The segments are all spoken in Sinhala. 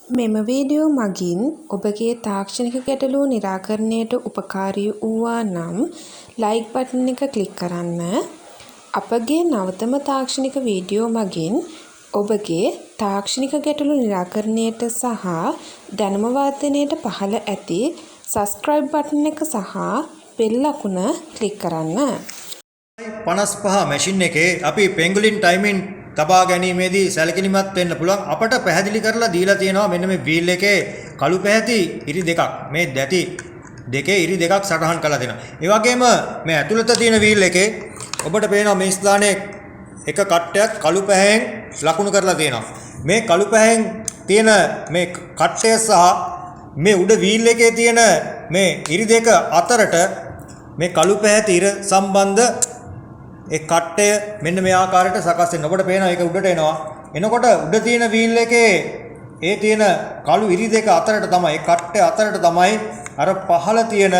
මෙම වීඩියෝ මගින් ඔබගේ තාක්ෂණික ගැටලු නිරාකරණයට උපකාරී වූවා නම් ලයික් බටන් එක ක්ලික් කරන්න. අපගේ නවතම තාක්ෂණික වීඩියෝ මගින් ඔබගේ තාක්ෂණික ගැටලු නිරාකරණයට සහ දැනුම වර්ධනයට පහළ ඇති සබ්ස්ක්‍රයිබ් බටන් එක සහ බෙල් අකුණ ක්ලික් කරන්න. 55 මැෂින් එකේ අපි පෙන්ගුලින් ටයිමින් තබා ගැනීමේදී සැලකිලිමත් වෙන්න පුළුවන්. අපට පැහැදිලි කරලා දීලා තියෙනවා මෙන්න මේ වීල් එකේ කළු පැහැති ඉරි දෙකක්. මේ දැටි දෙකේ ඉරි දෙකක් සටහන් කරලා දෙනවා. ඒ වගේම මේ ඇතුළත තියෙන වීල් එකේ ඔබට පේනවා මේ ස්ථානයේ එක කට්ටයක් කළු පැහැයෙන් ලකුණු කරලා තියෙනවා. මේ කළු පැහැයෙන් තියෙන මේ කට්ටය සහ මේ උඩ වීල් එකේ තියෙන මේ ඉරි දෙක අතරට මේ කළු පැහැති ඉර සම්බන්ධ ඒ කට්ටය මෙන්න මේ ආකාරයට සකස් වෙනවා. ඔබට පේනවා ඒක උඩට එනවා. එනකොට උඩ තියෙන වීල් එකේ ඒ තියෙන කළු ඉරි දෙක අතරට තමයි ඒ කට්ටය අතරට තමයි අර පහළ තියෙන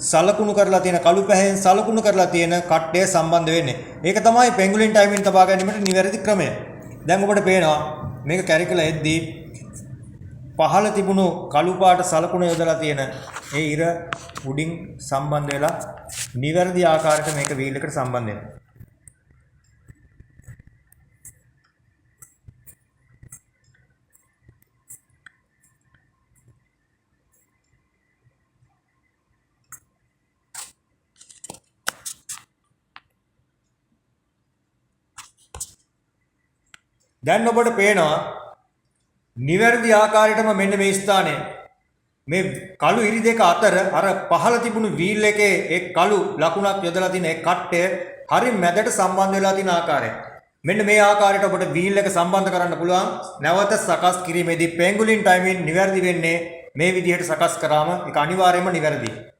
සලකුණු කරලා තියෙන කළු පැහැයෙන් සලකුණු කරලා තියෙන කට්ටය සම්බන්ධ වෙන්නේ. ඒක තමයි පෙන්ගුලින් ටයිමින් තබා ගැනීමට නිවැරදි ක්‍රමය. දැන් ඔබට පේනවා මේක කැරිකලා එද්දී පහළ තිබුණු කළු පාට සලකුණ යොදලා තියෙන ඒ ඉර උඩින් සම්බන්ධ වෙලා නිවැරදි ආකාරයට මේක වීල් එකට සම්බන්ධ වෙනවා. දැන් ඔබට පේනවා නිවැරදි ආකාරයටම මෙන්න මේ ස්ථානයේ මේ කළු ඉරි දෙක අතර අර පහළ තිබුණු වීල් එකේ ඒ කළු ලකුණක් යොදලා තියෙන ඒ කට්ටය හරි මැදට සම්බන්ධ වෙලා තියෙන ආකාරය. මෙන්න මේ ආකාරයට ඔබට වීල් එක සම්බන්ධ කරන්න පුළුවන්. නැවත සකස් කිරීමේදී පෙන්ගුලින් ටයිමින් නිවැරදි වෙන්නේ මේ විදිහට සකස් කරාම ඒක අනිවාර්යයෙන්ම නිවැරදියි.